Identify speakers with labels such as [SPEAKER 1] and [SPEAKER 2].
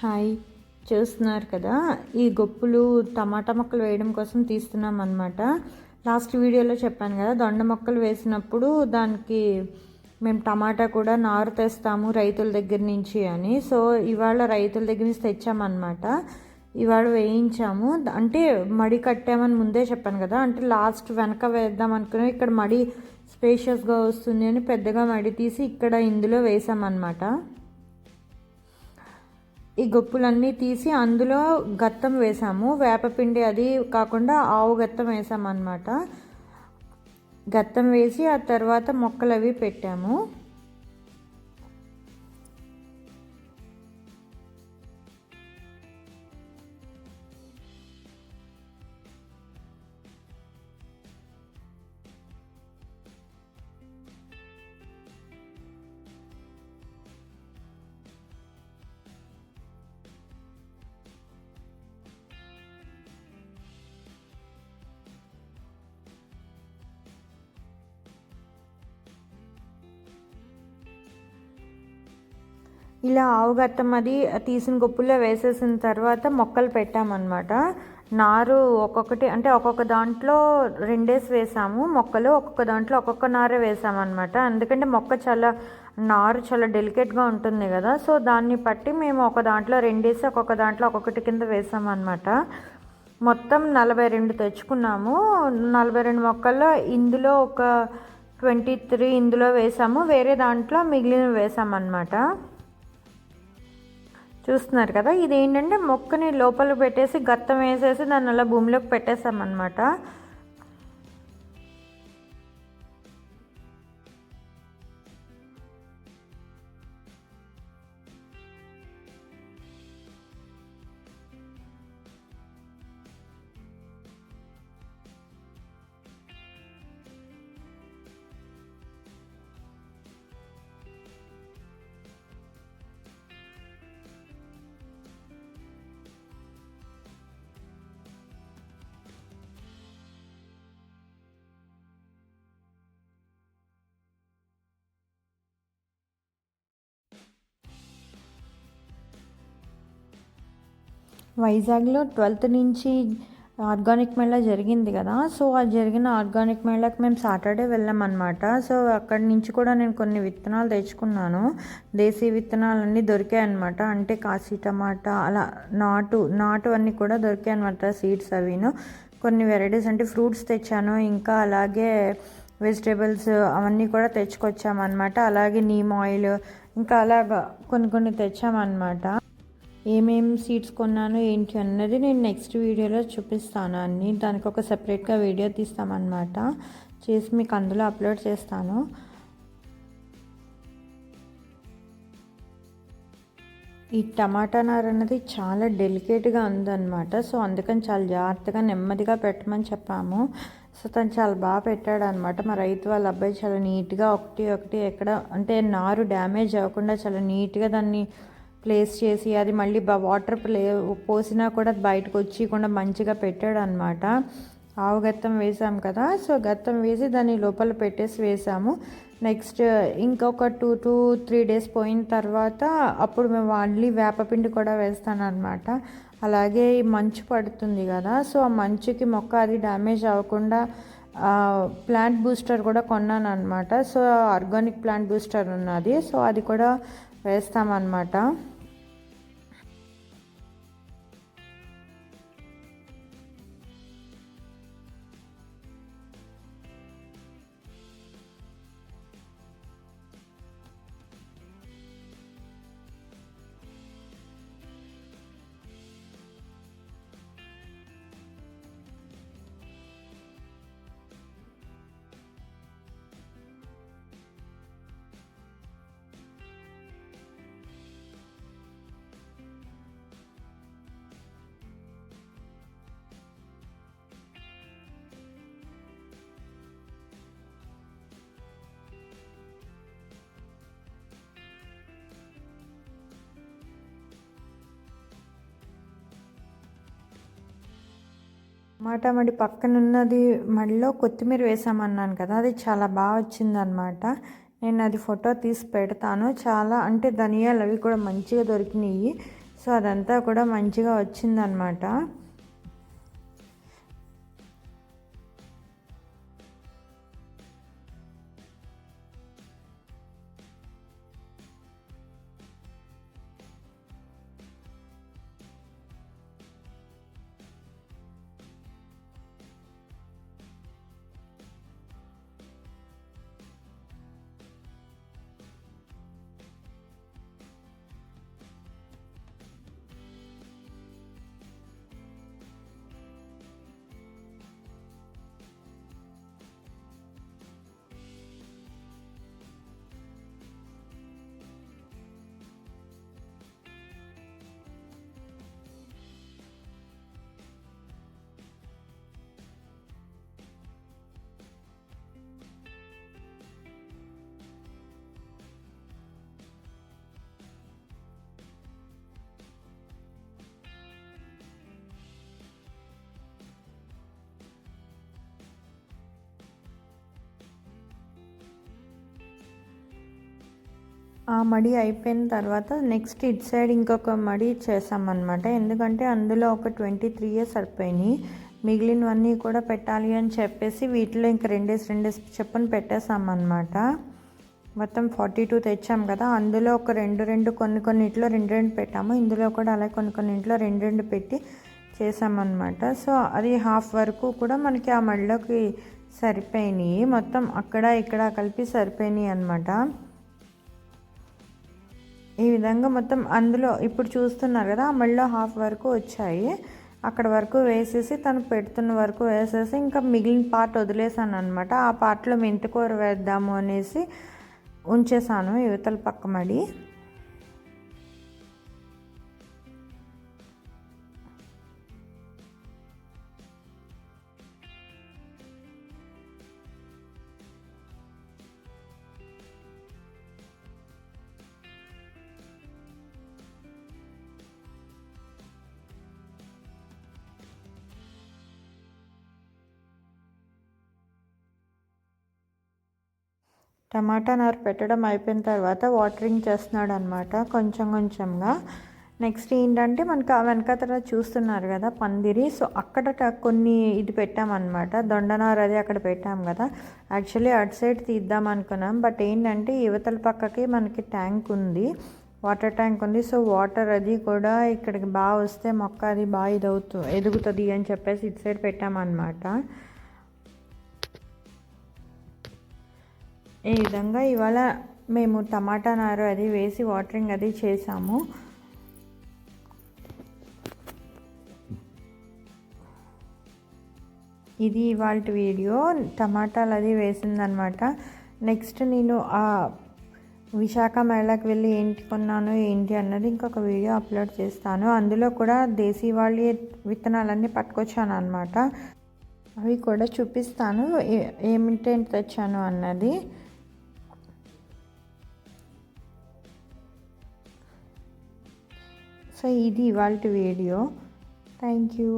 [SPEAKER 1] Hi, చూస్తున్నారు కదా, ఈ గొప్పులు టమాటా మొక్కలు వేయడం కోసం తీస్తున్నాం అన్నమాట. లాస్ట్ వీడియోలో చెప్పాను కదా, దొండ మొక్కలు వేసినప్పుడు దానికి మేము టమాటా కూడా నారు తెస్తాము రైతుల దగ్గర నుంచి అని. సో ఇవాళ రైతుల దగ్గర నుంచి తెచ్చామన్నమాట. ఇవాళ వేయించాము. అంటే మడి కట్టామని ముందే చెప్పాను కదా, అంటే లాస్ట్ వెనక వేద్దాం అనుకుని ఇక్కడ మడి స్పేషియస్గా వస్తుంది అని పెద్దగా మడి తీసి ఇక్కడ ఇందులో వేసామన్నమాట. ఈ గొప్పులన్నీ తీసి అందులో గత్తం వేసాము. వేపపిండి అది కాకుండా ఆవు గత్తం వేసామన్నమాట. గత్తం వేసి ఆ తర్వాత మొక్కలు అవి పెట్టాము. ఇలా ఆవు గత్తం అది తీసిన గొప్పుల్లో వేసేసిన తర్వాత మొక్కలు పెట్టామన్నమాట. నారు ఒక్కొక్కటి అంటే ఒక్కొక్క దాంట్లో 2 వేసాము మొక్కలు, ఒక్కొక్క దాంట్లో ఒక్కొక్క నారే వేసామన్నమాట. ఎందుకంటే మొక్క నారు చాలా డెలికేట్గా ఉంటుంది కదా, సో దాన్ని బట్టి మేము ఒక దాంట్లో 2 ఒక్కొక్క దాంట్లో ఒక్కొక్కటి కింద వేసామన్నమాట. మొత్తం 42 తెచ్చుకున్నాము. 42 మొక్కల్లో ఇందులో ఒక 23 ఇందులో వేసాము, వేరే దాంట్లో మిగిలిన వేసామన్నమాట. చూస్తున్నారు కదా, ఇది ఏంటంటే మొక్కని లోపల పెట్టేసి గత్తం వేసేసి దాన్ని అలా భూమిలోకి పెట్టేసామన్నమాట. వైజాగ్లో 12th నుంచి ఆర్గానిక్ మేళా జరిగింది కదా, సో ఆ జరిగిన ఆర్గానిక్ మేళాకి మేము సాటర్డే వెళ్ళామన్నమాట. సో అక్కడి నుంచి కూడా నేను కొన్ని విత్తనాలు తెచ్చుకున్నాను. దేశీ విత్తనాలు అన్నీ దొరికాయి అన్నమాట. అంటే కాశీ టమాటా అలా నాటు అన్నీ కూడా దొరికాయి అన్నమాట. సీడ్స్ అవిను కొన్ని వెరైటీస్ అంటే ఫ్రూట్స్ తెచ్చాను, ఇంకా అలాగే వెజిటేబుల్స్ అవన్నీ కూడా తెచ్చుకొచ్చామన్నమాట. అలాగే నీమ్ ఆయిల్ ఇంకా అలాగా కొన్ని తెచ్చామన్నమాట. ఏమేమి సీడ్స్ కొన్నాను ఏంటి అన్నది నేను నెక్స్ట్ వీడియోలో చూపిస్తాను అన్నీ. దానికి ఒక సెపరేట్గా వీడియో తీస్తామన్నమాట, చేసి మీకు అందులో అప్లోడ్ చేస్తాను. ఈ టమాటా నారు అన్నది చాలా డెలికేట్గా ఉందన్నమాట. సో అందుకని చాలా జాగ్రత్తగా నెమ్మదిగా పెట్టమని చెప్పాము. సో తను చాలా బాగా పెట్టాడు అనమాట. మా రైతు వాళ్ళ అబ్బాయి చాలా నీట్గా ఒకటి ఎక్కడ అంటే నారు డ్యామేజ్ అవ్వకుండా చాలా నీట్గా దాన్ని ప్లేస్ చేసి అది మళ్ళీ వాటర్ పోసినా కూడా బయటకు వచ్చి మంచిగా పెట్టాడు అనమాట. ఆవు గత్తం వేసాం కదా, సో గత్తం వేసి దాన్ని లోపల పెట్టేసి వేసాము. నెక్స్ట్ ఇంకొక 2 to 3 days పోయిన తర్వాత అప్పుడు మేము మళ్ళీ వేపపిండి కూడా వేస్తాను అనమాట. అలాగే మంచు పడుతుంది కదా, సో ఆ మంచుకి మొక్క అది డ్యామేజ్ అవ్వకుండా ప్లాంట్ బూస్టర్ కూడా కొన్నాను అనమాట. సో ఆర్గానిక్ ప్లాంట్ బూస్టర్ ఉన్నది, సో అది కూడా వేస్తామన్నమాట. టమాటా మడి పక్కనున్నది మడిలో కొత్తిమీర వేసామన్నాను కదా, అది చాలా బాగా వచ్చిందనమాట. నేను అది ఫోటో తీసి పెడతాను. చాలా అంటే ధనియాలు అవి కూడా మంచిగా దొరికినాయి. సో అదంతా కూడా మంచిగా వచ్చిందనమాట. ఆ మడి అయిపోయిన తర్వాత నెక్స్ట్ ఇటు సైడ్ ఇంకొక మడి చేసామన్నమాట. ఎందుకంటే అందులో ఒక 23 సరిపోయినాయి, మిగిలినవన్నీ కూడా పెట్టాలి అని చెప్పేసి వీటిలో ఇంకా 2 చొప్పున పెట్టేసామన్నమాట. మొత్తం 42 తెచ్చాం కదా, అందులో ఒక 2 కొన్నింట్లో 2 పెట్టాము, ఇందులో కూడా అలా కొన్నింట్లో 2 పెట్టి చేసామన్నమాట. సో అది హాఫ్ వరకు కూడా మనకి ఆ మడిలోకి సరిపోయినాయి, మొత్తం అక్కడ ఇక్కడ కలిపి సరిపోయినాయి అన్నమాట. ఈ విధంగా మొత్తం అందులో ఇప్పుడు చూస్తున్నారు కదా, మళ్ళీ హాఫ్ వరకు వచ్చాయి, అక్కడ వరకు వేసేసి తను పెడుతున్న వరకు వేసేసి ఇంకా మిగిలిన పార్ట్ వదిలేసాను అనమాట. ఆ పార్ట్లో మెంతికూర వేద్దాము అనేసి ఉంచేసాను యువతల పక్క మడి. టమాటా నారు పెట్టడం అయిపోయిన తర్వాత వాటరింగ్ చేస్తున్నాడు అనమాట కొంచెం కొంచెంగా. నెక్స్ట్ ఏంటంటే మనకు ఆ వెనకాతల చూస్తున్నారు కదా పందిరి, సో అక్కడ కొన్ని ఇది పెట్టామన్నమాట, దొండనారు అది అక్కడ పెట్టాం కదా. యాక్చువల్లీ అటు సైడ్ తీద్దాం అనుకున్నాం, బట్ ఏంటంటే యువతల పక్కకి మనకి ట్యాంక్ ఉంది, వాటర్ ట్యాంక్ ఉంది. సో వాటర్ అది కూడా ఇక్కడికి బాగా వస్తే మొక్క అది బాగా ఎదుగుతుంది అని చెప్పేసి ఇటు సైడ్ పెట్టామన్నమాట. ఈ విధంగా ఇవాళ మేము టమాటా నారు అది వేసి వాటరింగ్ అది చేసాము. ఇది ఇవాళ వీడియో, టమాటాలు అది వేసిందనమాట. నెక్స్ట్ నేను ఆ విశాఖ మేళాకి వెళ్ళి ఏంటి కొన్నాను ఏంటి అన్నది ఇంకొక వీడియో అప్లోడ్ చేస్తాను. అందులో కూడా దేశీ వాళ్ళ విత్తనాలన్నీ పట్టుకొచ్చాను అనమాట, అవి కూడా చూపిస్తాను ఏమిటేంటి తెచ్చాను అన్నది. సో ఇది ఇవాళ వీడియో. Thank you.